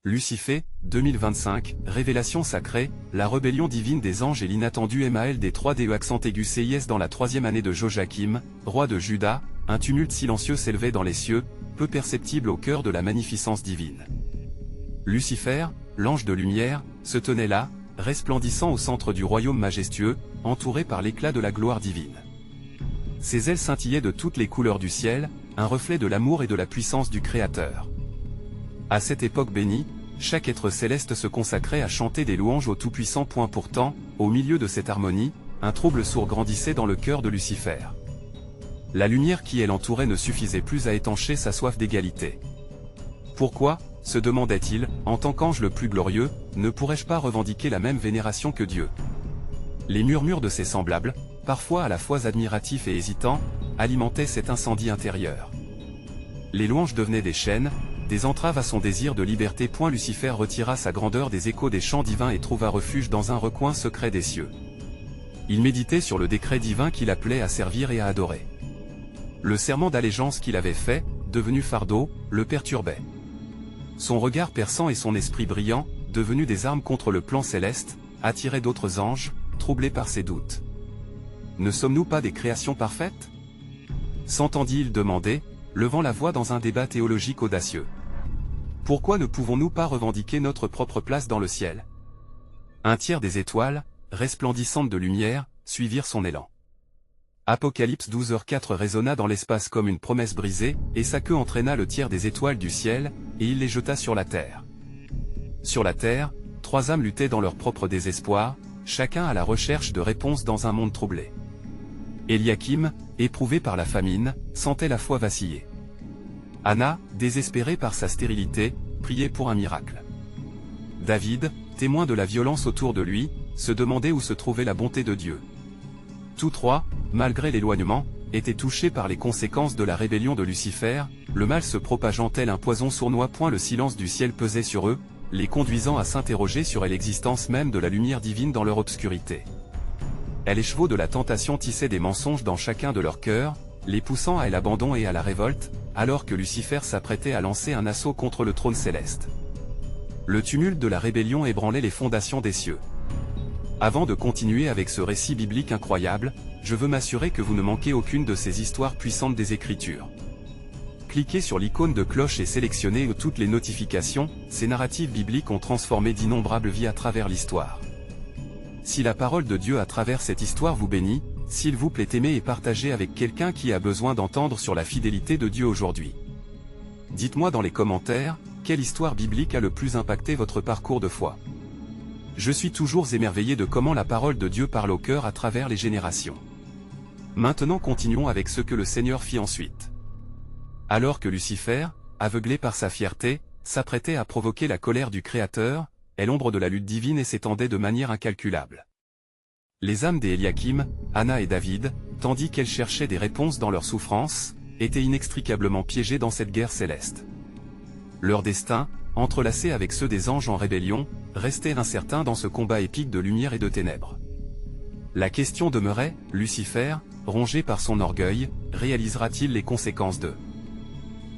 Lucifer, 2025, Révélation sacrée, la rébellion divine des anges et l'inattendu MAL des 3DE accent aigu CIS dans la troisième année de Joachim, roi de Juda, un tumulte silencieux s'élevait dans les cieux, peu perceptible au cœur de la magnificence divine. Lucifer, l'ange de lumière, se tenait là, resplendissant au centre du royaume majestueux, entouré par l'éclat de la gloire divine. Ses ailes scintillaient de toutes les couleurs du ciel, un reflet de l'amour et de la puissance du Créateur. À cette époque bénie, chaque être céleste se consacrait à chanter des louanges au Tout-Puissant. Pourtant, au milieu de cette harmonie, un trouble sourd grandissait dans le cœur de Lucifer. La lumière qui l'entourait ne suffisait plus à étancher sa soif d'égalité. Pourquoi, se demandait-il, en tant qu'ange le plus glorieux, ne pourrais-je pas revendiquer la même vénération que Dieu? Les murmures de ses semblables, parfois à la fois admiratifs et hésitants, alimentaient cet incendie intérieur. Les louanges devenaient des chaînes, des entraves à son désir de liberté. Lucifer retira sa grandeur des échos des chants divins et trouva refuge dans un recoin secret des cieux. Il méditait sur le décret divin qui l'appelait à servir et à adorer. Le serment d'allégeance qu'il avait fait, devenu fardeau, le perturbait. Son regard perçant et son esprit brillant, devenus des armes contre le plan céleste, attiraient d'autres anges, troublés par ses doutes. Ne sommes-nous pas des créations parfaites? S'entendit-il demander, levant la voix dans un débat théologique audacieux. Pourquoi ne pouvons-nous pas revendiquer notre propre place dans le ciel? Un tiers des étoiles, resplendissantes de lumière, suivirent son élan. Apocalypse 12h4 résonna dans l'espace comme une promesse brisée, et sa queue entraîna le tiers des étoiles du ciel, et il les jeta sur la terre. Sur la terre, trois âmes luttaient dans leur propre désespoir, chacun à la recherche de réponses dans un monde troublé. Eliakim, éprouvé par la famine, sentait la foi vaciller. Anna, désespérée par sa stérilité, priait pour un miracle. David, témoin de la violence autour de lui, se demandait où se trouvait la bonté de Dieu. Tous trois, malgré l'éloignement, étaient touchés par les conséquences de la rébellion de Lucifer, le mal se propageant tel un poison sournois. Le silence du ciel pesait sur eux, les conduisant à s'interroger sur l'existence même de la lumière divine dans leur obscurité. Les chevaux de la tentation tissaient des mensonges dans chacun de leurs cœurs, les poussant à l'abandon et à la révolte, alors que Lucifer s'apprêtait à lancer un assaut contre le trône céleste. Le tumulte de la rébellion ébranlait les fondations des cieux. Avant de continuer avec ce récit biblique incroyable, je veux m'assurer que vous ne manquez aucune de ces histoires puissantes des Écritures. Cliquez sur l'icône de cloche et sélectionnez toutes les notifications. Ces narratives bibliques ont transformé d'innombrables vies à travers l'histoire. Si la parole de Dieu à travers cette histoire vous bénit, s'il vous plaît aimez et partagez avec quelqu'un qui a besoin d'entendre sur la fidélité de Dieu aujourd'hui. Dites-moi dans les commentaires, quelle histoire biblique a le plus impacté votre parcours de foi. Je suis toujours émerveillé de comment la parole de Dieu parle au cœur à travers les générations. Maintenant continuons avec ce que le Seigneur fit ensuite. Alors que Lucifer, aveuglé par sa fierté, s'apprêtait à provoquer la colère du Créateur, l'ombre de la lutte divine et s'étendait de manière incalculable. Les âmes des Eliakim, Anna et David, tandis qu'elles cherchaient des réponses dans leur souffrance, étaient inextricablement piégées dans cette guerre céleste. Leur destin, entrelacé avec ceux des anges en rébellion, restait incertain dans ce combat épique de lumière et de ténèbres. La question demeurait, Lucifer, rongé par son orgueil, réalisera-t-il les conséquences de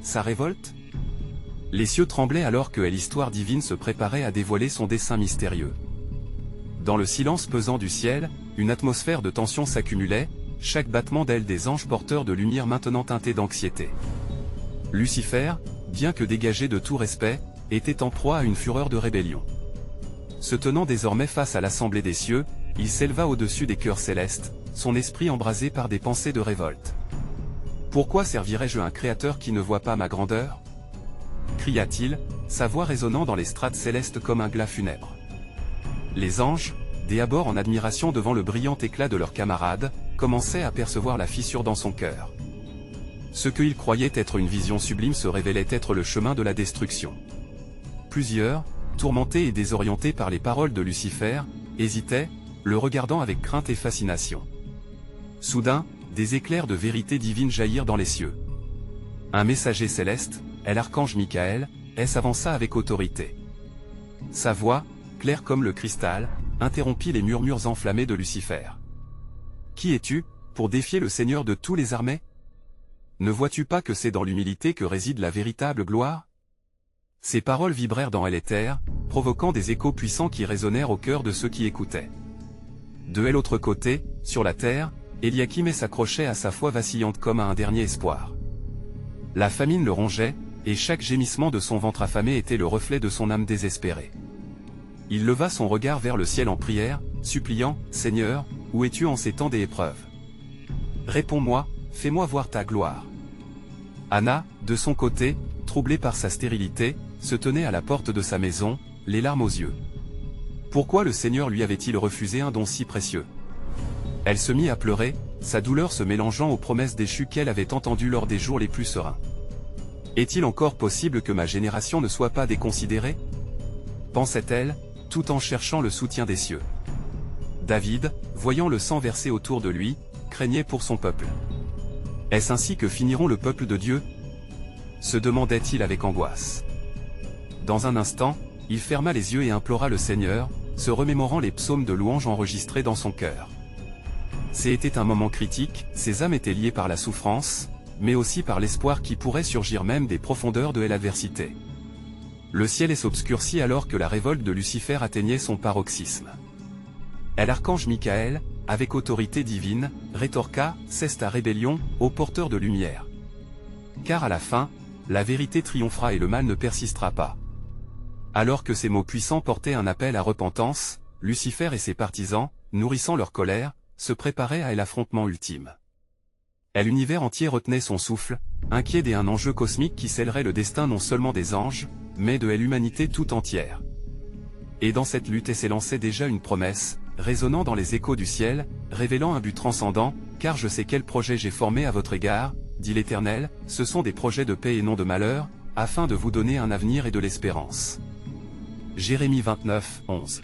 sa révolte? Les cieux tremblaient alors que l'histoire divine se préparait à dévoiler son dessein mystérieux. Dans le silence pesant du ciel, une atmosphère de tension s'accumulait, chaque battement d'aile des anges porteurs de lumière maintenant teinté d'anxiété. Lucifer, bien que dégagé de tout respect, était en proie à une fureur de rébellion. Se tenant désormais face à l'assemblée des cieux, il s'éleva au-dessus des cœurs célestes, son esprit embrasé par des pensées de révolte. Pourquoi servirais-je un créateur qui ne voit pas ma grandeur? Cria-t-il, sa voix résonnant dans les strates célestes comme un glas funèbre. Les anges, d'abord en admiration devant le brillant éclat de leurs camarades, commençaient à percevoir la fissure dans son cœur. Ce qu'ils croyaient être une vision sublime se révélait être le chemin de la destruction. Plusieurs, tourmentés et désorientés par les paroles de Lucifer, hésitaient, le regardant avec crainte et fascination. Soudain, des éclairs de vérité divine jaillirent dans les cieux. Un messager céleste, l'archange Michael, s'avança avec autorité. Sa voix, claire comme le cristal, interrompit les murmures enflammés de Lucifer. « Qui es-tu, pour défier le Seigneur de tous les armées? Ne vois-tu pas que c'est dans l'humilité que réside la véritable gloire? Ces paroles vibrèrent dans l'éther, provoquant des échos puissants qui résonnèrent au cœur de ceux qui écoutaient. De l'autre côté, sur la terre, Eliakim s'accrochait à sa foi vacillante comme à un dernier espoir. La famine le rongeait, et chaque gémissement de son ventre affamé était le reflet de son âme désespérée. Il leva son regard vers le ciel en prière, suppliant, « Seigneur, où es-tu en ces temps d'épreuve? Réponds-moi, fais-moi voir ta gloire. » Anna, de son côté, troublée par sa stérilité, se tenait à la porte de sa maison, les larmes aux yeux. Pourquoi le Seigneur lui avait-il refusé un don si précieux? Elle se mit à pleurer, sa douleur se mélangeant aux promesses déchues qu'elle avait entendues lors des jours les plus sereins. Est-il encore possible que ma génération ne soit pas déconsidérée? Pensait-elle, tout en cherchant le soutien des cieux. David, voyant le sang versé autour de lui, craignait pour son peuple. Est-ce ainsi que finiront le peuple de Dieu? Se demandait-il avec angoisse. Dans un instant, il ferma les yeux et implora le Seigneur, se remémorant les psaumes de louange enregistrés dans son cœur. C'était un moment critique, ses âmes étaient liées par la souffrance, mais aussi par l'espoir qui pourrait surgir même des profondeurs de l'adversité. Le ciel s'obscurcit alors que la révolte de Lucifer atteignait son paroxysme. Et l'archange Michael, avec autorité divine, rétorqua, « Cesse ta rébellion, ô porteur de lumière. Car à la fin, la vérité triomphera et le mal ne persistera pas. » Alors que ces mots puissants portaient un appel à repentance, Lucifer et ses partisans, nourrissant leur colère, se préparaient à l'affrontement ultime. Et l'univers entier retenait son souffle, inquiet d'un enjeu cosmique qui scellerait le destin non seulement des anges, mais de l'humanité tout entière. Et dans cette lutte s'élançait déjà une promesse, résonnant dans les échos du ciel, révélant un but transcendant, « Car je sais quel projet j'ai formé à votre égard, dit l'Éternel, ce sont des projets de paix et non de malheur, afin de vous donner un avenir et de l'espérance. » Jérémie 29, 11.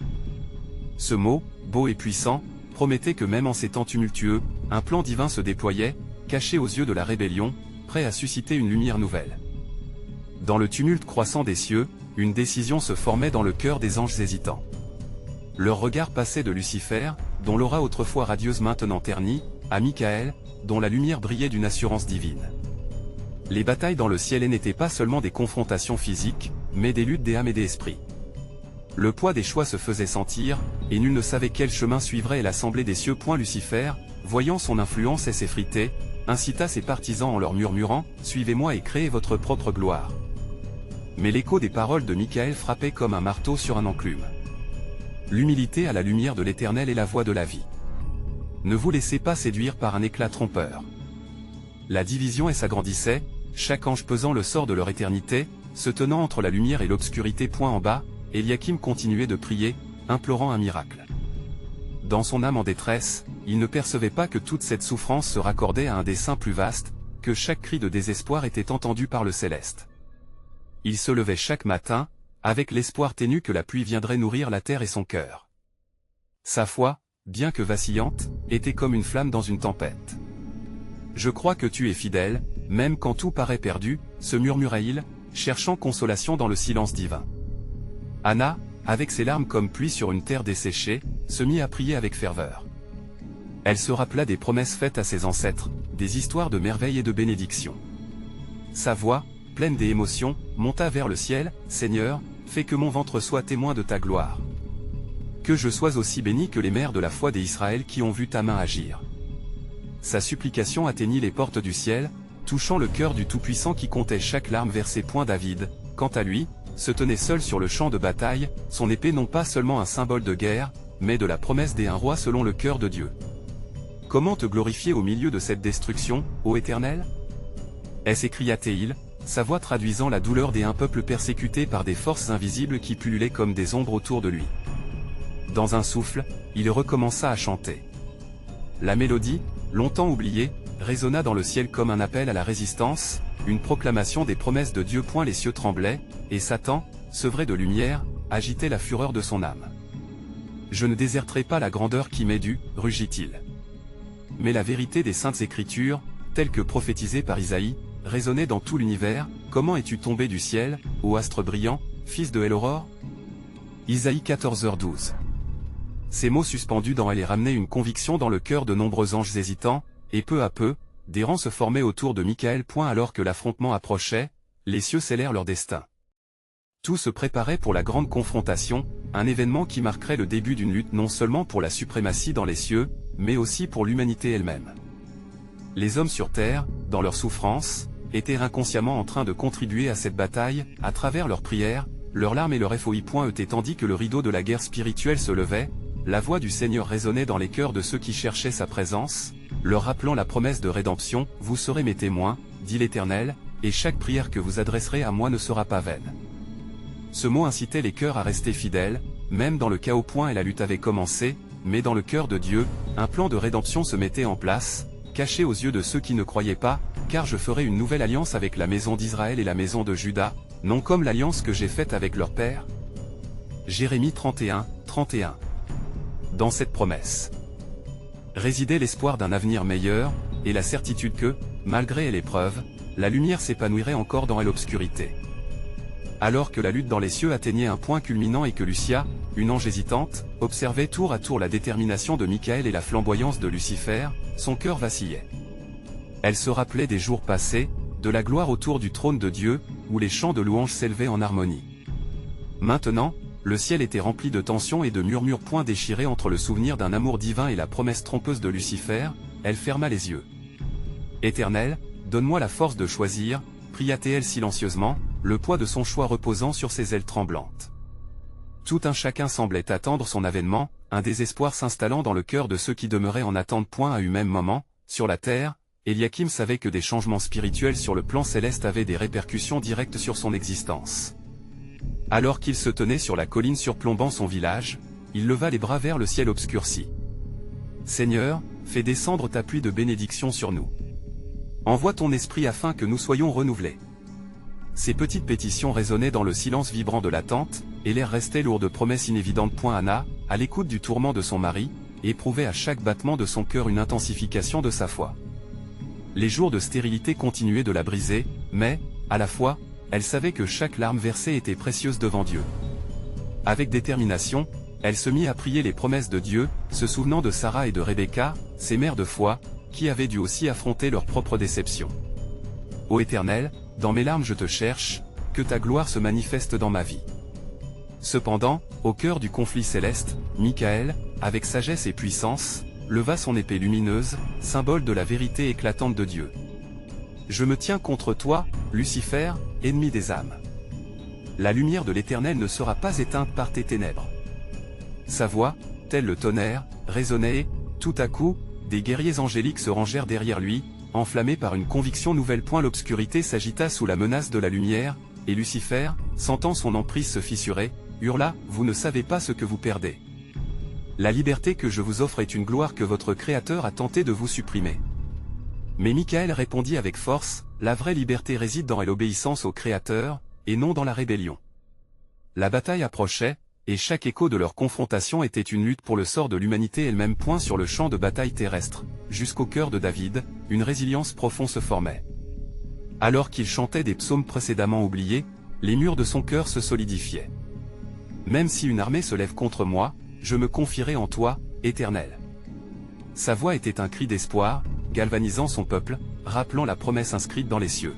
Ce mot, beau et puissant, promettait que même en ces temps tumultueux, un plan divin se déployait, caché aux yeux de la rébellion, prêt à susciter une lumière nouvelle. Dans le tumulte croissant des cieux, une décision se formait dans le cœur des anges hésitants. Leur regard passait de Lucifer, dont l'aura autrefois radieuse maintenant ternie, à Michael, dont la lumière brillait d'une assurance divine. Les batailles dans le ciel n'étaient pas seulement des confrontations physiques, mais des luttes des âmes et des esprits. Le poids des choix se faisait sentir, et nul ne savait quel chemin suivrait l'assemblée des cieux. Lucifer, voyant son influence s'effriter, incita ses partisans en leur murmurant, « Suivez-moi et créez votre propre gloire. » Mais l'écho des paroles de Michael frappait comme un marteau sur un enclume. L'humilité à la lumière de l'Éternel est la voie de la vie. Ne vous laissez pas séduire par un éclat trompeur. La division s'agrandissait, chaque ange pesant le sort de leur éternité, se tenant entre la lumière et l'obscurité. En bas, Eliakim continuait de prier, implorant un miracle. Dans son âme en détresse, il ne percevait pas que toute cette souffrance se raccordait à un dessein plus vaste, que chaque cri de désespoir était entendu par le céleste. Il se levait chaque matin, avec l'espoir ténu que la pluie viendrait nourrir la terre et son cœur. Sa foi, bien que vacillante, était comme une flamme dans une tempête. « Je crois que tu es fidèle, même quand tout paraît perdu, » se murmurait-il, cherchant consolation dans le silence divin. Anna, avec ses larmes comme pluie sur une terre desséchée, se mit à prier avec ferveur. Elle se rappela des promesses faites à ses ancêtres, des histoires de merveilles et de bénédictions. Sa voix, pleine d'émotions, monta vers le ciel, « Seigneur, fais que mon ventre soit témoin de ta gloire. Que je sois aussi béni que les mères de la foi des Israël qui ont vu ta main agir. » Sa supplication atteignit les portes du ciel, touchant le cœur du Tout-Puissant qui comptait chaque larme versée. David, quant à lui, se tenait seul sur le champ de bataille, son épée non pas seulement un symbole de guerre, mais de la promesse d'un roi selon le cœur de Dieu. « Comment te glorifier au milieu de cette destruction, ô Éternel ?» s'écria-t-il, sa voix traduisant la douleur d'un peuple persécuté par des forces invisibles qui pullulaient comme des ombres autour de lui. Dans un souffle, il recommença à chanter. La mélodie, longtemps oubliée, résonna dans le ciel comme un appel à la résistance, une proclamation des promesses de Dieu. Les cieux tremblaient, et Satan, sevré de lumière, agitait la fureur de son âme. « Je ne déserterai pas la grandeur qui m'est due, rugit-il. » Mais la vérité des Saintes Écritures, telle que prophétisée par Isaïe, résonnait dans tout l'univers. « Comment es-tu tombé du ciel, ô astre brillant, fils de l'aurore » Isaïe 14h12. Ces mots suspendus dans elle ramenaient une conviction dans le cœur de nombreux anges hésitants, et peu à peu, des rangs se formaient autour de Michael. Alors que l'affrontement approchait, les cieux scellèrent leur destin. Tout se préparait pour la grande confrontation, un événement qui marquerait le début d'une lutte non seulement pour la suprématie dans les cieux, mais aussi pour l'humanité elle-même. Les hommes sur terre, dans leur souffrance, étaient inconsciemment en train de contribuer à cette bataille, à travers leurs prières, leurs larmes et leur FOI.ET tandis que le rideau de la guerre spirituelle se levait, la voix du Seigneur résonnait dans les cœurs de ceux qui cherchaient sa présence, leur rappelant la promesse de rédemption, « Vous serez mes témoins, dit l'Éternel, et chaque prière que vous adresserez à moi ne sera pas vaine. » Ce mot incitait les cœurs à rester fidèles, même dans le chaos. Et la lutte avait commencé, mais dans le cœur de Dieu, un plan de rédemption se mettait en place, caché aux yeux de ceux qui ne croyaient pas, car je ferai une nouvelle alliance avec la maison d'Israël et la maison de Juda, non comme l'alliance que j'ai faite avec leur père. Jérémie 31, 31. Dans cette promesse résidait l'espoir d'un avenir meilleur, et la certitude que, malgré l'épreuve, la lumière s'épanouirait encore dans l'obscurité. Alors que la lutte dans les cieux atteignait un point culminant et que Lucia, une ange hésitante, observait tour à tour la détermination de Michael et la flamboyance de Lucifer, son cœur vacillait. Elle se rappelait des jours passés, de la gloire autour du trône de Dieu, où les chants de louange s'élevaient en harmonie. Maintenant, le ciel était rempli de tensions et de murmures. Déchirés entre le souvenir d'un amour divin et la promesse trompeuse de Lucifer, elle ferma les yeux. « Éternel, donne-moi la force de choisir », pria-t-elle silencieusement, le poids de son choix reposant sur ses ailes tremblantes. Tout un chacun semblait attendre son avènement, un désespoir s'installant dans le cœur de ceux qui demeuraient en attente. À un même moment, sur la terre, Eliakim savait que des changements spirituels sur le plan céleste avaient des répercussions directes sur son existence. Alors qu'il se tenait sur la colline surplombant son village, il leva les bras vers le ciel obscurci. « Seigneur, fais descendre ta pluie de bénédiction sur nous. Envoie ton esprit afin que nous soyons renouvelés. » Ces petites pétitions résonnaient dans le silence vibrant de l'attente, et l'air restait lourd de promesses inévidentes. Anna, à l'écoute du tourment de son mari, éprouvait à chaque battement de son cœur une intensification de sa foi. Les jours de stérilité continuaient de la briser, mais, à la fois, elle savait que chaque larme versée était précieuse devant Dieu. Avec détermination, elle se mit à prier les promesses de Dieu, se souvenant de Sarah et de Rebecca, ses mères de foi, qui avaient dû aussi affronter leurs propres déceptions. Ô Éternel, dans mes larmes je te cherche, que ta gloire se manifeste dans ma vie. Cependant, au cœur du conflit céleste, Michael, avec sagesse et puissance, leva son épée lumineuse, symbole de la vérité éclatante de Dieu. Je me tiens contre toi, Lucifer, ennemi des âmes. La lumière de l'Éternel ne sera pas éteinte par tes ténèbres. Sa voix, tel le tonnerre, résonnait et, tout à coup, des guerriers angéliques se rangèrent derrière lui, enflammés par une conviction nouvelle. L'obscurité s'agita sous la menace de la lumière, et Lucifer, sentant son emprise se fissurer, hurla, « Vous ne savez pas ce que vous perdez. La liberté que je vous offre est une gloire que votre Créateur a tenté de vous supprimer. » Mais Michael répondit avec force, « La vraie liberté réside dans l'obéissance au Créateur, et non dans la rébellion. » La bataille approchait, et chaque écho de leur confrontation était une lutte pour le sort de l'humanité elle-même. Sur le champ de bataille terrestre, jusqu'au cœur de David, une résilience profonde se formait. Alors qu'il chantait des psaumes précédemment oubliés, les murs de son cœur se solidifiaient. « Même si une armée se lève contre moi, je me confierai en toi, Éternel. » Sa voix était un cri d'espoir, galvanisant son peuple, rappelant la promesse inscrite dans les cieux.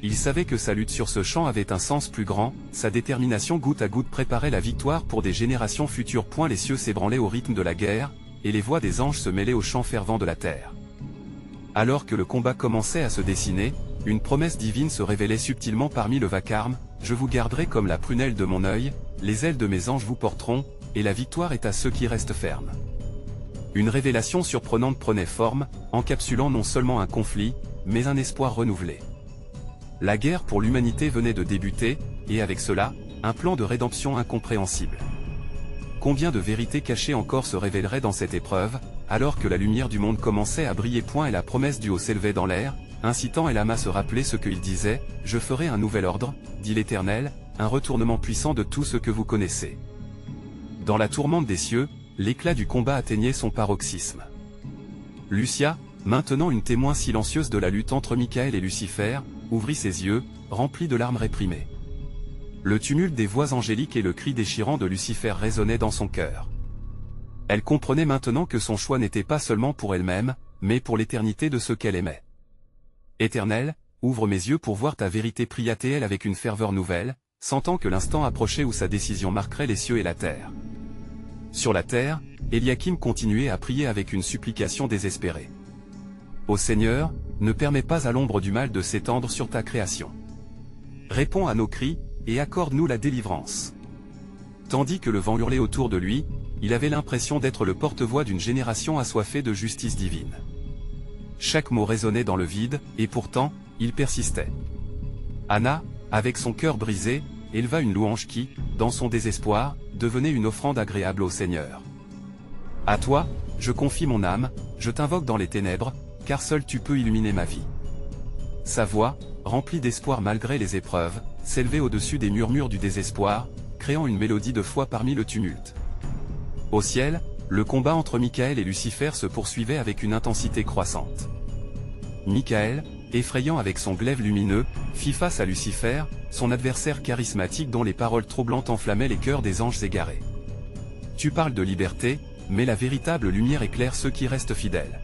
Il savait que sa lutte sur ce champ avait un sens plus grand, sa détermination goutte à goutte préparait la victoire pour des générations futures. Les cieux s'ébranlaient au rythme de la guerre, et les voix des anges se mêlaient aux chants fervents de la terre. Alors que le combat commençait à se dessiner, une promesse divine se révélait subtilement parmi le vacarme, « Je vous garderai comme la prunelle de mon œil, les ailes de mes anges vous porteront, et la victoire est à ceux qui restent fermes. » Une révélation surprenante prenait forme, encapsulant non seulement un conflit, mais un espoir renouvelé. La guerre pour l'humanité venait de débuter, et avec cela, un plan de rédemption incompréhensible. Combien de vérités cachées encore se révéleraient dans cette épreuve, alors que la lumière du monde commençait à briller. Et la promesse du haut s'élevait dans l'air, incitant Elam à se rappeler ce qu'il disait, « Je ferai un nouvel ordre, dit l'Éternel, un retournement puissant de tout ce que vous connaissez. » Dans la tourmente des cieux, l'éclat du combat atteignait son paroxysme. Lucia, maintenant une témoin silencieuse de la lutte entre Michael et Lucifer, ouvrit ses yeux, remplis de larmes réprimées. Le tumulte des voix angéliques et le cri déchirant de Lucifer résonnaient dans son cœur. Elle comprenait maintenant que son choix n'était pas seulement pour elle-même, mais pour l'éternité de ceux qu'elle aimait. « Éternel, ouvre mes yeux pour voir ta vérité, pria-t-elle avec une ferveur nouvelle, sentant que l'instant approchait où sa décision marquerait les cieux et la terre. Sur la terre, Eliakim continuait à prier avec une supplication désespérée. « Ô Seigneur, ne permets pas à l'ombre du mal de s'étendre sur ta création. Réponds à nos cris, et accorde-nous la délivrance. » Tandis que le vent hurlait autour de lui, il avait l'impression d'être le porte-voix d'une génération assoiffée de justice divine. Chaque mot résonnait dans le vide, et pourtant, il persistait. Anna, avec son cœur brisé, éleva une louange qui, dans son désespoir, devenait une offrande agréable au Seigneur. « À toi, je confie mon âme, je t'invoque dans les ténèbres, car seul tu peux illuminer ma vie. » Sa voix, remplie d'espoir malgré les épreuves, s'élevait au-dessus des murmures du désespoir, créant une mélodie de foi parmi le tumulte. Au ciel, le combat entre Michaël et Lucifer se poursuivait avec une intensité croissante. Michaël, effrayant avec son glaive lumineux, fit face à Lucifer, son adversaire charismatique dont les paroles troublantes enflammaient les cœurs des anges égarés. « Tu parles de liberté, mais la véritable lumière éclaire ceux qui restent fidèles.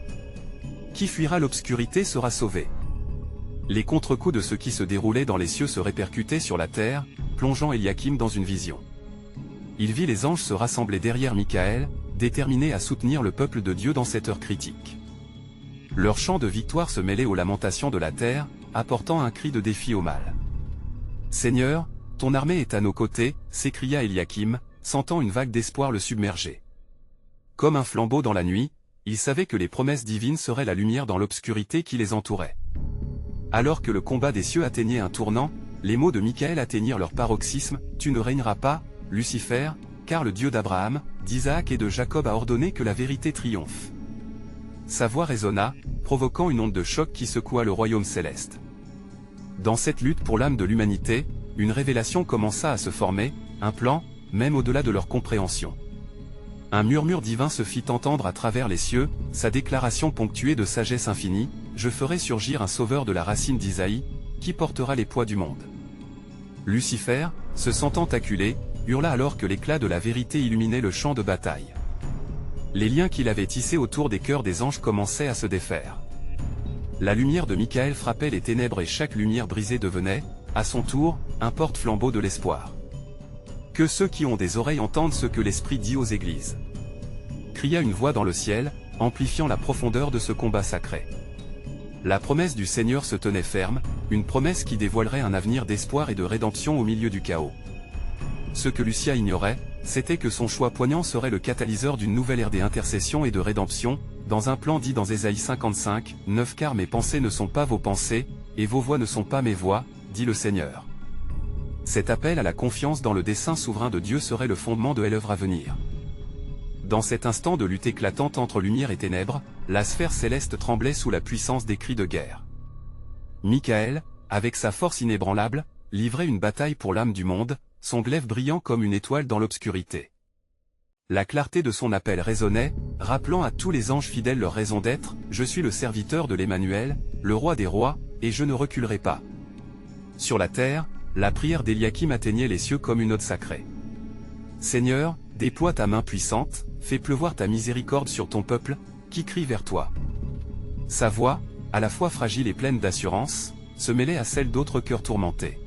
Qui fuira l'obscurité sera sauvé. » Les contre-coups de ce qui se déroulait dans les cieux se répercutaient sur la terre, plongeant Eliakim dans une vision. Il vit les anges se rassembler derrière Michaël, déterminés à soutenir le peuple de Dieu dans cette heure critique. Leur chant de victoire se mêlait aux lamentations de la terre, apportant un cri de défi au mal. « Seigneur, ton armée est à nos côtés, » s'écria Eliakim, sentant une vague d'espoir le submerger. Comme un flambeau dans la nuit, il savait que les promesses divines seraient la lumière dans l'obscurité qui les entourait. Alors que le combat des cieux atteignait un tournant, les mots de Michaël atteignirent leur paroxysme, « Tu ne régneras pas, Lucifer, car le Dieu d'Abraham, d'Isaac et de Jacob a ordonné que la vérité triomphe. » Sa voix résonna, provoquant une onde de choc qui secoua le royaume céleste. Dans cette lutte pour l'âme de l'humanité, une révélation commença à se former, un plan, même au-delà de leur compréhension. Un murmure divin se fit entendre à travers les cieux, sa déclaration ponctuée de sagesse infinie, « Je ferai surgir un sauveur de la racine d'Isaïe, qui portera les poids du monde. » Lucifer, se sentant acculé, hurla alors que l'éclat de la vérité illuminait le champ de bataille. Les liens qu'il avait tissés autour des cœurs des anges commençaient à se défaire. La lumière de Michaël frappait les ténèbres et chaque lumière brisée devenait, à son tour, un porte-flambeau de l'espoir. Que ceux qui ont des oreilles entendent ce que l'Esprit dit aux églises. Cria une voix dans le ciel, amplifiant la profondeur de ce combat sacré. La promesse du Seigneur se tenait ferme, une promesse qui dévoilerait un avenir d'espoir et de rédemption au milieu du chaos. Ce que Lucia ignorait, c'était que son choix poignant serait le catalyseur d'une nouvelle ère d'intercession et de rédemption, dans un plan dit dans Ésaïe 55, 9 « Car mes pensées ne sont pas vos pensées, et vos voix ne sont pas mes voix, dit le Seigneur. » Cet appel à la confiance dans le dessein souverain de Dieu serait le fondement de l'œuvre à venir. Dans cet instant de lutte éclatante entre lumière et ténèbres, la sphère céleste tremblait sous la puissance des cris de guerre. Michaël, avec sa force inébranlable, livrait une bataille pour l'âme du monde, son glaive brillant comme une étoile dans l'obscurité. La clarté de son appel résonnait, rappelant à tous les anges fidèles leur raison d'être, « Je suis le serviteur de l'Emmanuel, le roi des rois, et je ne reculerai pas. » Sur la terre, la prière d'Eliakim atteignait les cieux comme une ode sacrée. « Seigneur, déploie ta main puissante, fais pleuvoir ta miséricorde sur ton peuple, qui crie vers toi. » Sa voix, à la fois fragile et pleine d'assurance, se mêlait à celle d'autres cœurs tourmentés.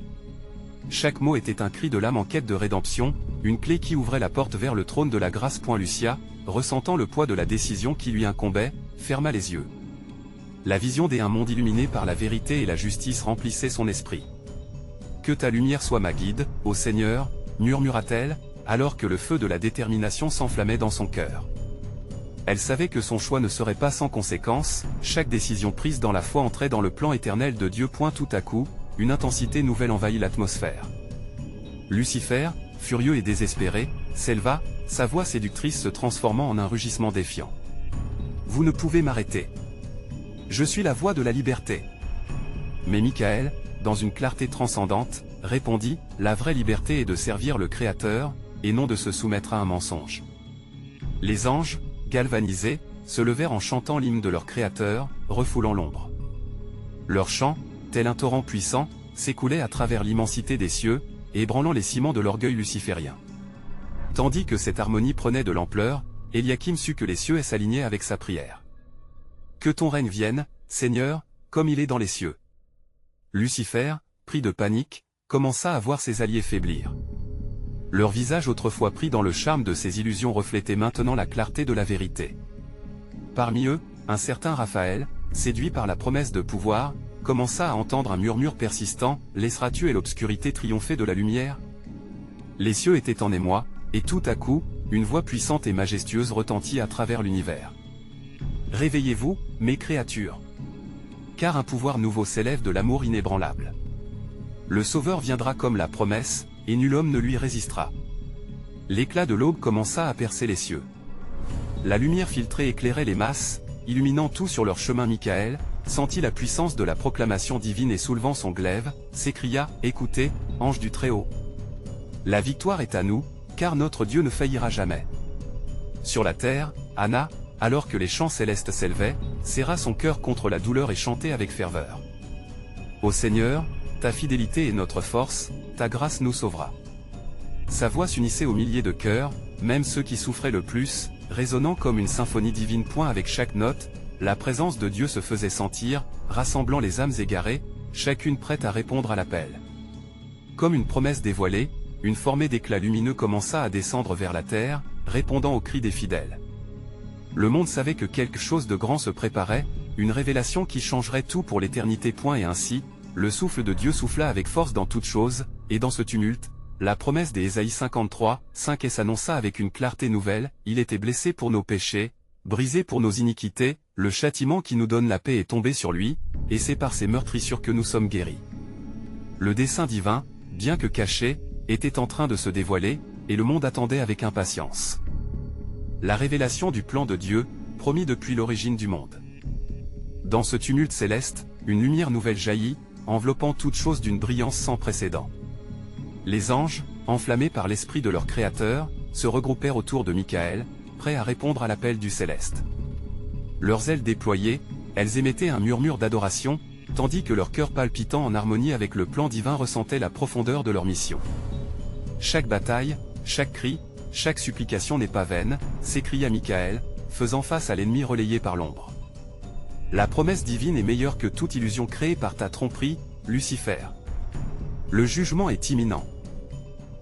Chaque mot était un cri de l'âme en quête de rédemption, une clé qui ouvrait la porte vers le trône de la grâce. Lucia, ressentant le poids de la décision qui lui incombait, ferma les yeux. La vision d'un monde illuminé par la vérité et la justice remplissait son esprit. « Que ta lumière soit ma guide, ô Seigneur, » murmura-t-elle, alors que le feu de la détermination s'enflammait dans son cœur. Elle savait que son choix ne serait pas sans conséquence, chaque décision prise dans la foi entrait dans le plan éternel de Dieu. Tout à coup, une intensité nouvelle envahit l'atmosphère. Lucifer, furieux et désespéré, s'éleva, sa voix séductrice se transformant en un rugissement défiant. « Vous ne pouvez m'arrêter. Je suis la voix de la liberté. » Mais Michaël, dans une clarté transcendante, répondit, « La vraie liberté est de servir le Créateur, et non de se soumettre à un mensonge. » Les anges, galvanisés, se levèrent en chantant l'hymne de leur Créateur, refoulant l'ombre. Leur chant, tel un torrent puissant, s'écoulait à travers l'immensité des cieux, ébranlant les ciments de l'orgueil luciférien. Tandis que cette harmonie prenait de l'ampleur, Eliakim sut que les cieux s'alignaient avec sa prière. « Que ton règne vienne, Seigneur, comme il est dans les cieux. » Lucifer, pris de panique, commença à voir ses alliés faiblir. Leur visage autrefois pris dans le charme de ses illusions reflétait maintenant la clarté de la vérité. Parmi eux, un certain Raphaël, séduit par la promesse de pouvoir, commença à entendre un murmure persistant, « Laisseras-tu et l'obscurité triompher de la lumière ?» Les cieux étaient en émoi, et tout à coup, une voix puissante et majestueuse retentit à travers l'univers. « Réveillez-vous, mes créatures ! Car un pouvoir nouveau s'élève de l'amour inébranlable. Le Sauveur viendra comme la promesse, et nul homme ne lui résistera. » L'éclat de l'aube commença à percer les cieux. La lumière filtrée éclairait les masses, illuminant tout sur leur chemin. Michael sentit la puissance de la proclamation divine et soulevant son glaive, s'écria, « Écoutez, anges du Très-Haut. La victoire est à nous, car notre Dieu ne faillira jamais. » Sur la terre, Anna, alors que les chants célestes s'élevaient, serra son cœur contre la douleur et chantait avec ferveur. « Ô Seigneur, ta fidélité est notre force, ta grâce nous sauvera. » Sa voix s'unissait aux milliers de cœurs, même ceux qui souffraient le plus, résonnant comme une symphonie divine. Avec chaque note, la présence de Dieu se faisait sentir, rassemblant les âmes égarées, chacune prête à répondre à l'appel. Comme une promesse dévoilée, une formée d'éclats lumineux commença à descendre vers la terre, répondant aux cris des fidèles. Le monde savait que quelque chose de grand se préparait, une révélation qui changerait tout pour l'éternité. Et ainsi, le souffle de Dieu souffla avec force dans toutes choses, et dans ce tumulte, la promesse d'Ésaïe 53, 5 s'annonça avec une clarté nouvelle, « Il était blessé pour nos péchés, brisé pour nos iniquités, le châtiment qui nous donne la paix est tombé sur lui, et c'est par ses meurtrissures que nous sommes guéris. » Le dessein divin, bien que caché, était en train de se dévoiler, et le monde attendait avec impatience la révélation du plan de Dieu, promis depuis l'origine du monde. Dans ce tumulte céleste, une lumière nouvelle jaillit, enveloppant toute chose d'une brillance sans précédent. Les anges, enflammés par l'esprit de leur Créateur, se regroupèrent autour de Michael, prêts à répondre à l'appel du céleste. Leurs ailes déployées, elles émettaient un murmure d'adoration, tandis que leur cœur palpitant en harmonie avec le plan divin ressentait la profondeur de leur mission. Chaque bataille, chaque cri, chaque supplication n'est pas vaine, s'écria Michael, faisant face à l'ennemi relayé par l'ombre. La promesse divine est meilleure que toute illusion créée par ta tromperie, Lucifer. Le jugement est imminent.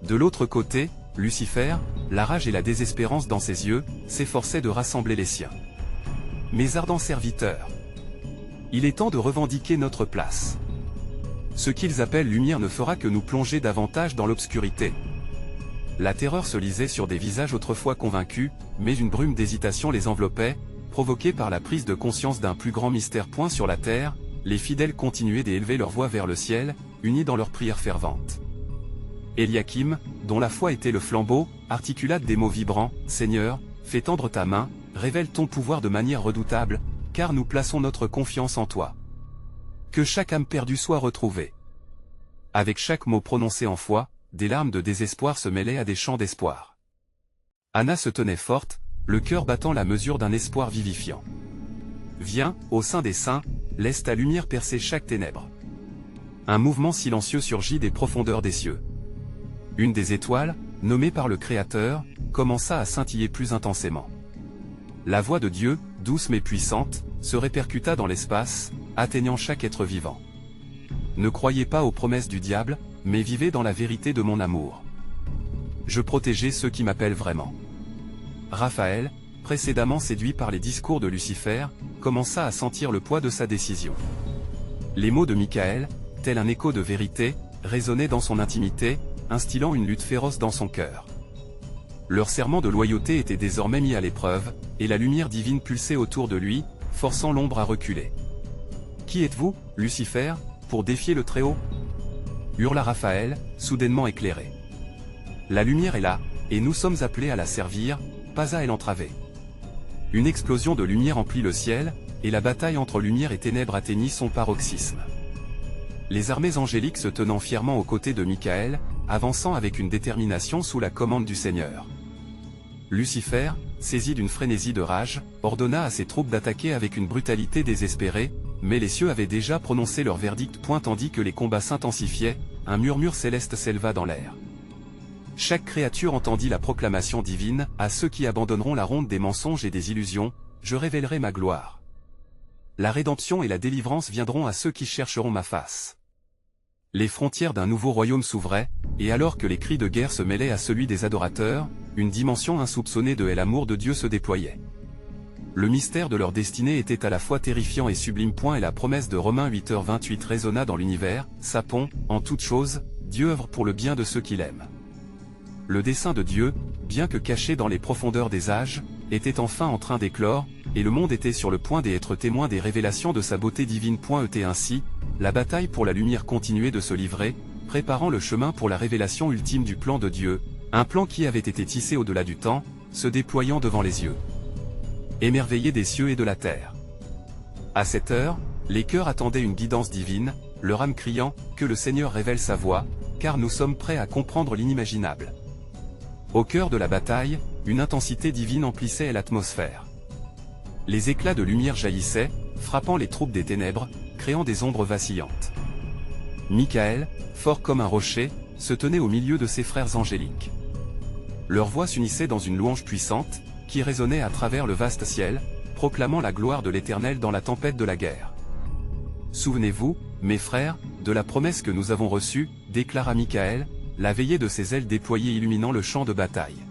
De l'autre côté, Lucifer, la rage et la désespérance dans ses yeux, s'efforçait de rassembler les siens. Mes ardents serviteurs, il est temps de revendiquer notre place. Ce qu'ils appellent lumière ne fera que nous plonger davantage dans l'obscurité. La terreur se lisait sur des visages autrefois convaincus, mais une brume d'hésitation les enveloppait, provoquée par la prise de conscience d'un plus grand mystère. Sur la terre, les fidèles continuaient d'élever leur voix vers le ciel, unis dans leurs prières ferventes. Eliakim, dont la foi était le flambeau, articula des mots vibrants, « Seigneur, fais tendre ta main, révèle ton pouvoir de manière redoutable, car nous plaçons notre confiance en toi. Que chaque âme perdue soit retrouvée. » Avec chaque mot prononcé en foi, des larmes de désespoir se mêlaient à des chants d'espoir. Anna se tenait forte, le cœur battant la mesure d'un espoir vivifiant. « Viens, au sein des saints, laisse ta lumière percer chaque ténèbre. » Un mouvement silencieux surgit des profondeurs des cieux. Une des étoiles, nommée par le Créateur, commença à scintiller plus intensément. La voix de Dieu, douce mais puissante, se répercuta dans l'espace, atteignant chaque être vivant. Ne croyez pas aux promesses du diable, mais vivez dans la vérité de mon amour. Je protégeai ceux qui m'appellent vraiment. Raphaël, précédemment séduit par les discours de Lucifer, commença à sentir le poids de sa décision. Les mots de Michael, tel un écho de vérité, résonnaient dans son intimité, instillant une lutte féroce dans son cœur. Leur serment de loyauté était désormais mis à l'épreuve, et la lumière divine pulsait autour de lui, forçant l'ombre à reculer. « Qui êtes-vous, Lucifer, pour défier le Très-Haut » hurla Raphaël, soudainement éclairé. « La lumière est là, et nous sommes appelés à la servir, pas à elle entraver. » Une explosion de lumière emplit le ciel, et la bataille entre lumière et ténèbres atteignit son paroxysme. Les armées angéliques se tenant fièrement aux côtés de Michael, avançant avec une détermination sous la commande du Seigneur. Lucifer, saisi d'une frénésie de rage, ordonna à ses troupes d'attaquer avec une brutalité désespérée, mais les cieux avaient déjà prononcé leur verdict. Tandis que les combats s'intensifiaient, un murmure céleste s'éleva dans l'air. Chaque créature entendit la proclamation divine, « À ceux qui abandonneront la ronde des mensonges et des illusions, je révélerai ma gloire. La rédemption et la délivrance viendront à ceux qui chercheront ma face. » Les frontières d'un nouveau royaume s'ouvraient, et alors que les cris de guerre se mêlaient à celui des adorateurs, une dimension insoupçonnée de l'amour de Dieu se déployait. Le mystère de leur destinée était à la fois terrifiant et sublime. Et la promesse de Romains 8h28 résonna dans l'univers, sapons, en toute chose, Dieu œuvre pour le bien de ceux qu'il aime. Le dessein de Dieu, bien que caché dans les profondeurs des âges, était enfin en train d'éclore, et le monde était sur le point d'être témoin des révélations de sa beauté divine. Et ainsi, la bataille pour la lumière continuait de se livrer, préparant le chemin pour la révélation ultime du plan de Dieu, un plan qui avait été tissé au-delà du temps, se déployant devant les yeux émerveillés des cieux et de la terre. À cette heure, les cœurs attendaient une guidance divine, leur âme criant « Que le Seigneur révèle sa voix, car nous sommes prêts à comprendre l'inimaginable ». Au cœur de la bataille, une intensité divine emplissait l'atmosphère. Les éclats de lumière jaillissaient, frappant les troupes des ténèbres, créant des ombres vacillantes. Michael, fort comme un rocher, se tenait au milieu de ses frères angéliques. Leurs voix s'unissaient dans une louange puissante, qui résonnait à travers le vaste ciel, proclamant la gloire de l'Éternel dans la tempête de la guerre. « Souvenez-vous, mes frères, de la promesse que nous avons reçue, déclara Michael, la veillée de ses ailes déployées illuminant le champ de bataille.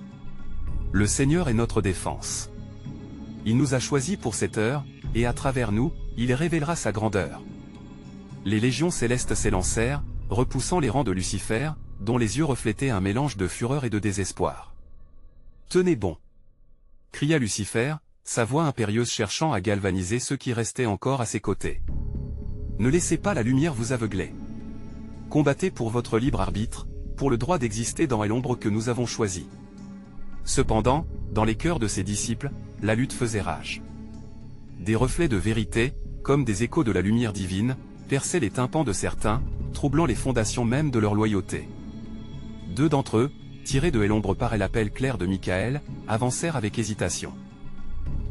Le Seigneur est notre défense. Il nous a choisis pour cette heure, et à travers nous, il révélera sa grandeur. » Les légions célestes s'élancèrent, repoussant les rangs de Lucifer, dont les yeux reflétaient un mélange de fureur et de désespoir. « Tenez bon !» cria Lucifer, sa voix impérieuse cherchant à galvaniser ceux qui restaient encore à ses côtés. « Ne laissez pas la lumière vous aveugler. Combattez pour votre libre arbitre, pour le droit d'exister dans l'ombre que nous avons choisie. » Cependant, dans les cœurs de ses disciples, la lutte faisait rage. Des reflets de vérité, comme des échos de la lumière divine, perçaient les tympans de certains, troublant les fondations même de leur loyauté. Deux d'entre eux, tirés de l'ombre par l'appel clair de Michael, avancèrent avec hésitation.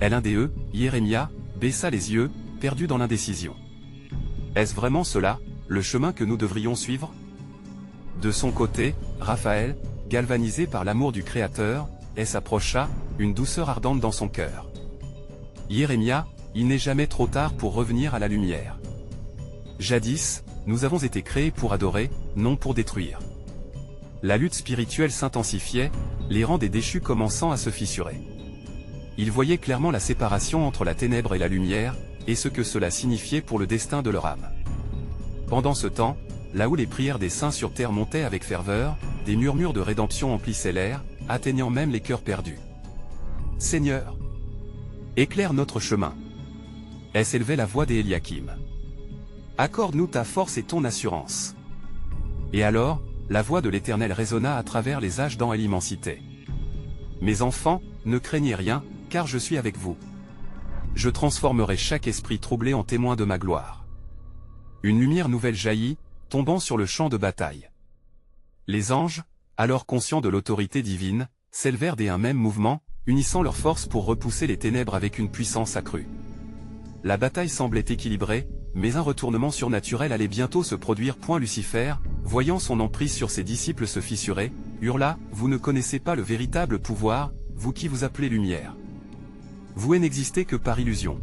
L'un d'eux, Jérémia, baissa les yeux, perdu dans l'indécision. Est-ce vraiment cela, le chemin que nous devrions suivre? De son côté, Raphaël, galvanisé par l'amour du Créateur, s'approcha, une douceur ardente dans son cœur. Jérémia, il n'est jamais trop tard pour revenir à la lumière. Jadis, nous avons été créés pour adorer, non pour détruire. La lutte spirituelle s'intensifiait, les rangs des déchus commençant à se fissurer. Ils voyaient clairement la séparation entre la ténèbre et la lumière, et ce que cela signifiait pour le destin de leur âme. Pendant ce temps, là où les prières des saints sur terre montaient avec ferveur, des murmures de rédemption emplissaient l'air, atteignant même les cœurs perdus. « Seigneur, éclaire notre chemin. » S'élevait la voix d'Éliakim. « Accorde-nous ta force et ton assurance. » Et alors, la voix de l'Éternel résonna à travers les âges dans l'immensité. « Mes enfants, ne craignez rien, car je suis avec vous. Je transformerai chaque esprit troublé en témoin de ma gloire. » Une lumière nouvelle jaillit, tombant sur le champ de bataille. Les anges, alors conscients de l'autorité divine, s'élevèrent d'un même mouvement, unissant leurs forces pour repousser les ténèbres avec une puissance accrue. La bataille semblait équilibrée, mais un retournement surnaturel allait bientôt se produire. Lucifer, voyant son emprise sur ses disciples se fissurer, hurla « Vous ne connaissez pas le véritable pouvoir, vous qui vous appelez lumière. Vous n'existez que par illusion. »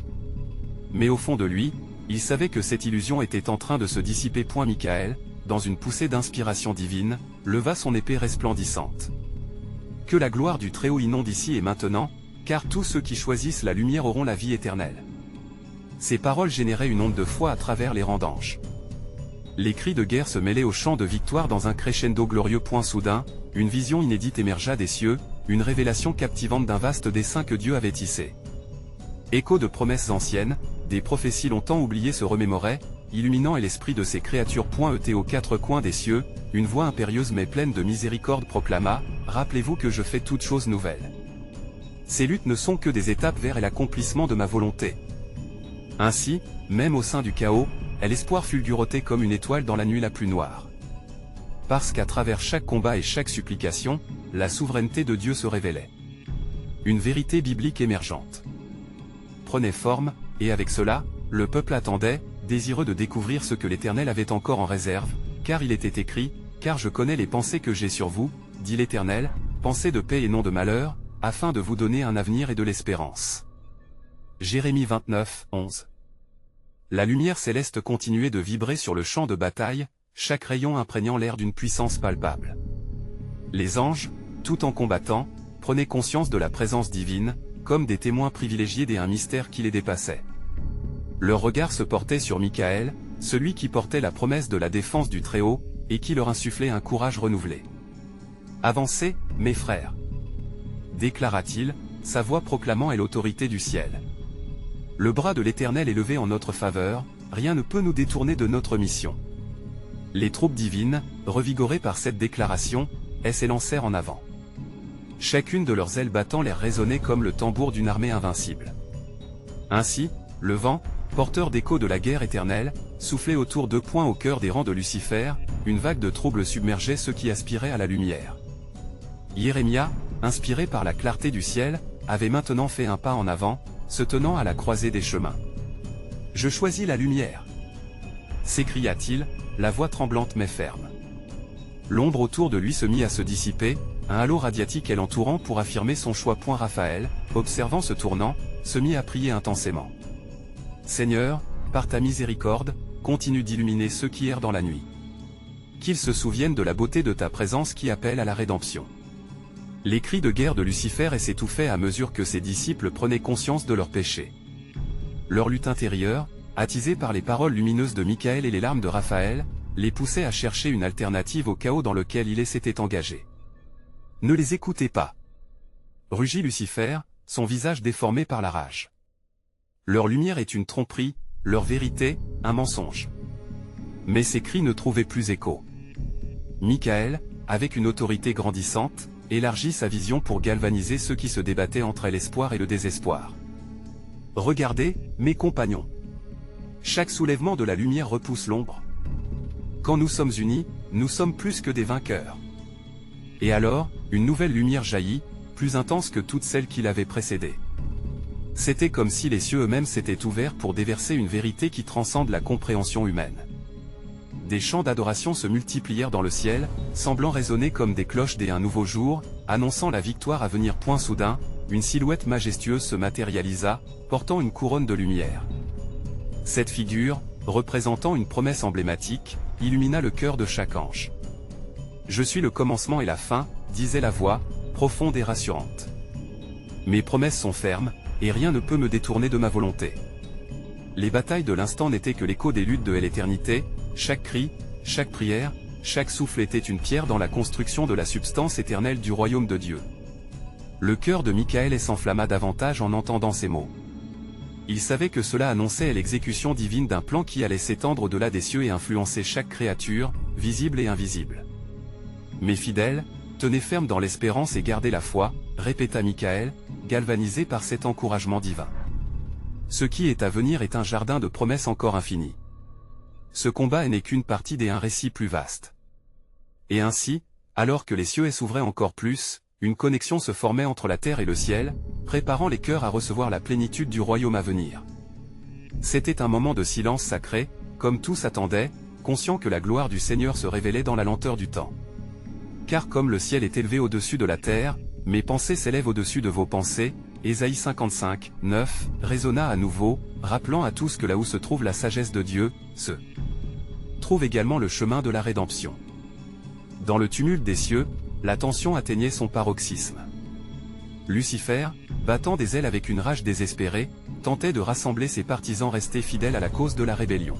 Mais au fond de lui, il savait que cette illusion était en train de se dissiper. Michael, dans une poussée d'inspiration divine, leva son épée resplendissante. « Que la gloire du Très-Haut inonde ici et maintenant, car tous ceux qui choisissent la lumière auront la vie éternelle. » Ces paroles généraient une onde de foi à travers les rangs d'anges. Les cris de guerre se mêlaient aux chants de victoire dans un crescendo glorieux. Soudain, une vision inédite émergea des cieux, une révélation captivante d'un vaste dessein que Dieu avait tissé. Écho de promesses anciennes, des prophéties longtemps oubliées se remémoraient, illuminant l'esprit de ces créatures. Aux quatre coins des cieux, une voix impérieuse mais pleine de miséricorde proclama « Rappelez-vous que je fais toutes choses nouvelles. Ces luttes ne sont que des étapes vers l'accomplissement de ma volonté. » Ainsi, même au sein du chaos, l'espoir fulgurotait comme une étoile dans la nuit la plus noire. Parce qu'à travers chaque combat et chaque supplication, la souveraineté de Dieu se révélait. Une vérité biblique émergente prenait forme, et avec cela, le peuple attendait, désireux de découvrir ce que l'Éternel avait encore en réserve, car il était écrit, « Car je connais les pensées que j'ai sur vous, dit l'Éternel, pensées de paix et non de malheur, afin de vous donner un avenir et de l'espérance. » Jérémie 29, 11. La lumière céleste continuait de vibrer sur le champ de bataille, chaque rayon imprégnant l'air d'une puissance palpable. Les anges, tout en combattant, prenaient conscience de la présence divine, comme des témoins privilégiés d'un mystère qui les dépassait. Leur regard se portait sur Michael, celui qui portait la promesse de la défense du Très-Haut, et qui leur insufflait un courage renouvelé. « Avancez, mes frères !» déclara-t-il, sa voix proclamant l'autorité du ciel. « Le bras de l'Éternel est levé en notre faveur, rien ne peut nous détourner de notre mission. » Les troupes divines, revigorées par cette déclaration, s'élancèrent en avant. Chacune de leurs ailes battant l'air résonnait comme le tambour d'une armée invincible. Ainsi, le vent, porteur d'échos de la guerre éternelle, soufflait autour d'eux. Au cœur des rangs de Lucifer, une vague de trouble submergeait ceux qui aspiraient à la lumière. Jérémia, inspiré par la clarté du ciel, avait maintenant fait un pas en avant, se tenant à la croisée des chemins. « Je choisis la lumière !» s'écria-t-il, la voix tremblante mais ferme. L'ombre autour de lui se mit à se dissiper, un halo radiatique l'entourant pour affirmer son choix. Raphaël, observant se tournant, se mit à prier intensément. « Seigneur, par ta miséricorde, continue d'illuminer ceux qui errent dans la nuit. Qu'ils se souviennent de la beauté de ta présence qui appelle à la rédemption. » Les cris de guerre de Lucifer s'étouffaient à mesure que ses disciples prenaient conscience de leurs péchés. Leur lutte intérieure, attisée par les paroles lumineuses de Michael et les larmes de Raphaël, les poussait à chercher une alternative au chaos dans lequel il s'était engagé. « Ne les écoutez pas !» rugit Lucifer, son visage déformé par la rage. « Leur lumière est une tromperie, leur vérité, un mensonge. » Mais ces cris ne trouvaient plus écho. Michael, avec une autorité grandissante, élargit sa vision pour galvaniser ceux qui se débattaient entre l'espoir et le désespoir. « Regardez, mes compagnons. Chaque soulèvement de la lumière repousse l'ombre. Quand nous sommes unis, nous sommes plus que des vainqueurs. » Et alors, une nouvelle lumière jaillit, plus intense que toutes celles qui l'avaient précédée. C'était comme si les cieux eux-mêmes s'étaient ouverts pour déverser une vérité qui transcende la compréhension humaine. Des chants d'adoration se multiplièrent dans le ciel, semblant résonner comme des cloches dès un nouveau jour, annonçant la victoire à venir. Soudain, une silhouette majestueuse se matérialisa, portant une couronne de lumière. Cette figure, représentant une promesse emblématique, illumina le cœur de chaque ange. « Je suis le commencement et la fin, » disait la voix, profonde et rassurante. « Mes promesses sont fermes, et rien ne peut me détourner de ma volonté. » Les batailles de l'instant n'étaient que l'écho des luttes de l'éternité, chaque cri, chaque prière, chaque souffle était une pierre dans la construction de la substance éternelle du royaume de Dieu. Le cœur de Michael s'enflamma davantage en entendant ces mots. Il savait que cela annonçait l'exécution divine d'un plan qui allait s'étendre au-delà des cieux et influencer chaque créature, visible et invisible. « Mes fidèles, tenez ferme dans l'espérance et gardez la foi, » répéta Michael, galvanisé par cet encouragement divin. Ce qui est à venir est un jardin de promesses encore infinies. Ce combat n'est qu'une partie d'un récit plus vaste. Et ainsi, alors que les cieux s'ouvraient encore plus, une connexion se formait entre la terre et le ciel, préparant les cœurs à recevoir la plénitude du royaume à venir. C'était un moment de silence sacré, comme tous attendaient, conscients que la gloire du Seigneur se révélait dans la lenteur du temps. Car comme le ciel est élevé au-dessus de la terre, mes pensées s'élèvent au-dessus de vos pensées, Ésaïe 55, 9, résonna à nouveau, rappelant à tous que là où se trouve la sagesse de Dieu, se trouve également le chemin de la rédemption. Dans le tumulte des cieux, la tension atteignait son paroxysme. Lucifer, battant des ailes avec une rage désespérée, tentait de rassembler ses partisans restés fidèles à la cause de la rébellion.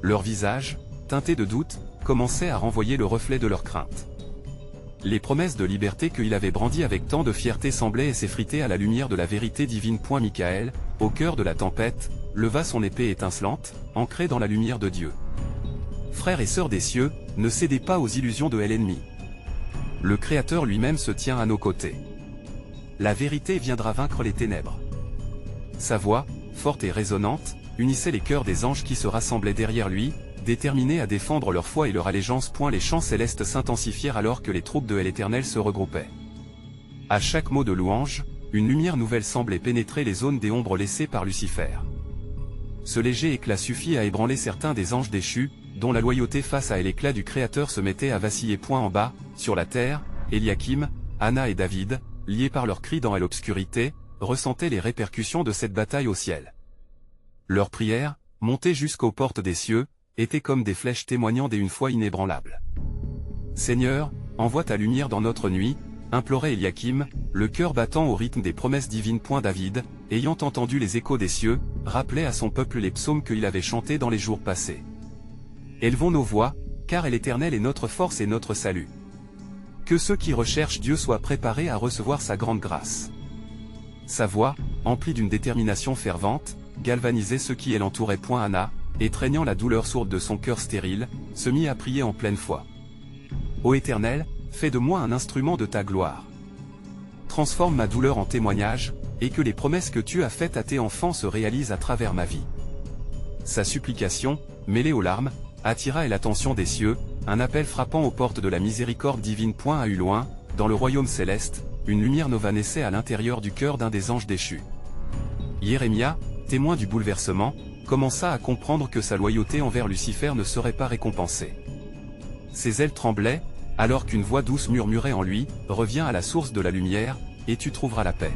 Leurs visages, teintés de doute, commençaient à renvoyer le reflet de leur crainte. Les promesses de liberté qu'il avait brandies avec tant de fierté semblaient s'effriter à la lumière de la vérité divine. Michael, au cœur de la tempête, leva son épée étincelante, ancrée dans la lumière de Dieu. Frères et sœurs des cieux, ne cédez pas aux illusions de l'ennemi. Le Créateur lui-même se tient à nos côtés. La vérité viendra vaincre les ténèbres. Sa voix, forte et résonnante, unissait les cœurs des anges qui se rassemblaient derrière lui, déterminés à défendre leur foi et leur allégeance. Les chants célestes s'intensifièrent alors que les troupes de l'Éternel se regroupaient. À chaque mot de louange, une lumière nouvelle semblait pénétrer les zones des ombres laissées par Lucifer. Ce léger éclat suffit à ébranler certains des anges déchus, dont la loyauté face à l'éclat du Créateur se mettait à vaciller. En bas, sur la terre, Eliakim, Anna et David, liés par leurs cris dans l'obscurité, ressentaient les répercussions de cette bataille au ciel. Leurs prières, montées jusqu'aux portes des cieux, étaient comme des flèches témoignant d'une foi inébranlable. Seigneur, envoie ta lumière dans notre nuit, implorait Eliakim, le cœur battant au rythme des promesses divines. David, ayant entendu les échos des cieux, rappelait à son peuple les psaumes qu'il avait chantés dans les jours passés. Élevons nos voix, car l'Éternel est notre force et notre salut. Que ceux qui recherchent Dieu soient préparés à recevoir sa grande grâce. Sa voix, emplie d'une détermination fervente, galvanisait ceux qui l'entouraient. Anna, étreignant la douleur sourde de son cœur stérile, se mit à prier en pleine foi. Ô Éternel, fais de moi un instrument de ta gloire. Transforme ma douleur en témoignage, et que les promesses que tu as faites à tes enfants se réalisent à travers ma vie. Sa supplication, mêlée aux larmes, attira l'attention des cieux, un appel frappant aux portes de la miséricorde divine. À loin, dans le royaume céleste, une lumière nova naissait à l'intérieur du cœur d'un des anges déchus. Jérémia, témoin du bouleversement, commença à comprendre que sa loyauté envers Lucifer ne serait pas récompensée. Ses ailes tremblaient, alors qu'une voix douce murmurait en lui, « Reviens à la source de la lumière, et tu trouveras la paix. »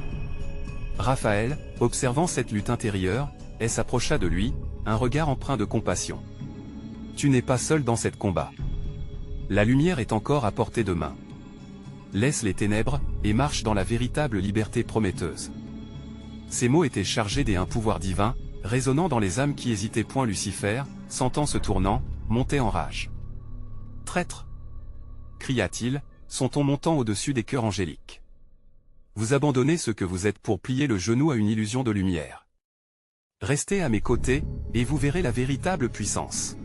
Raphaël, observant cette lutte intérieure, s'approcha de lui, un regard empreint de compassion. « Tu n'es pas seul dans cette combat. La lumière est encore à portée de main. Laisse les ténèbres, et marche dans la véritable liberté prometteuse. » Ces mots étaient chargés d'un pouvoir divin, résonnant dans les âmes qui hésitaient. Lucifer, sentant se tournant, montait en rage. « Traître ! Cria-t-il, son ton montant au-dessus des cœurs angéliques. Vous abandonnez ce que vous êtes pour plier le genou à une illusion de lumière. Restez à mes côtés, et vous verrez la véritable puissance.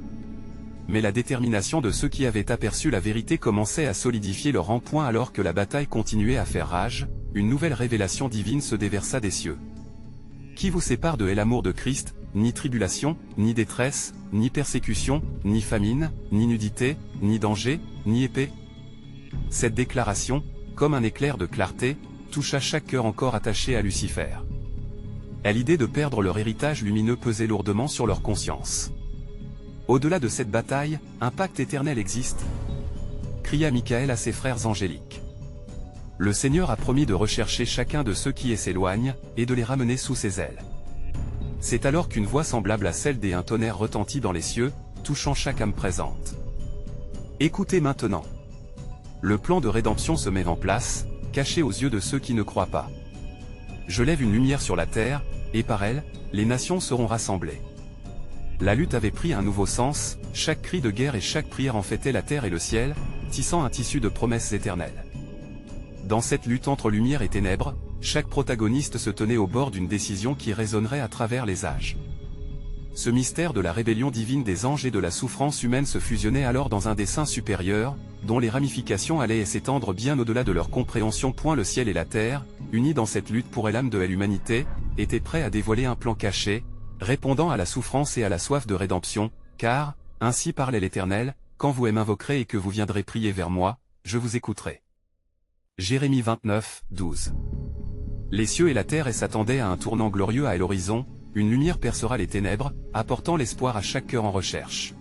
Mais la détermination de ceux qui avaient aperçu la vérité commençait à solidifier leur rang. Alors que la bataille continuait à faire rage, une nouvelle révélation divine se déversa des cieux. Qui vous sépare de l'amour de Christ, ni tribulation, ni détresse, ni persécution, ni famine, ni nudité, ni danger, ni épée? Cette déclaration, comme un éclair de clarté, toucha chaque cœur encore attaché à Lucifer. À l'idée de perdre leur héritage lumineux pesait lourdement sur leur conscience. Au-delà de cette bataille, un pacte éternel existe, cria Michael à ses frères angéliques. Le Seigneur a promis de rechercher chacun de ceux qui s'éloignent, et de les ramener sous ses ailes. C'est alors qu'une voix semblable à celle d'un tonnerre retentit dans les cieux, touchant chaque âme présente. Écoutez maintenant. Le plan de rédemption se met en place, caché aux yeux de ceux qui ne croient pas. Je lève une lumière sur la terre, et par elle, les nations seront rassemblées. La lutte avait pris un nouveau sens, chaque cri de guerre et chaque prière en fêtait la terre et le ciel, tissant un tissu de promesses éternelles. Dans cette lutte entre lumière et ténèbres, chaque protagoniste se tenait au bord d'une décision qui résonnerait à travers les âges. Ce mystère de la rébellion divine des anges et de la souffrance humaine se fusionnait alors dans un dessein supérieur, dont les ramifications allaient s'étendre bien au-delà de leur compréhension. Le ciel et la terre, unis dans cette lutte pour l'âme de l'humanité, étaient prêts à dévoiler un plan caché, répondant à la souffrance et à la soif de rédemption, car, ainsi parlait l'Éternel, quand vous m'invoquerez et que vous viendrez prier vers moi, je vous écouterai. Jérémie 29, 12. Les cieux et la terre s'attendaient à un tournant glorieux à l'horizon, une lumière percera les ténèbres, apportant l'espoir à chaque cœur en recherche.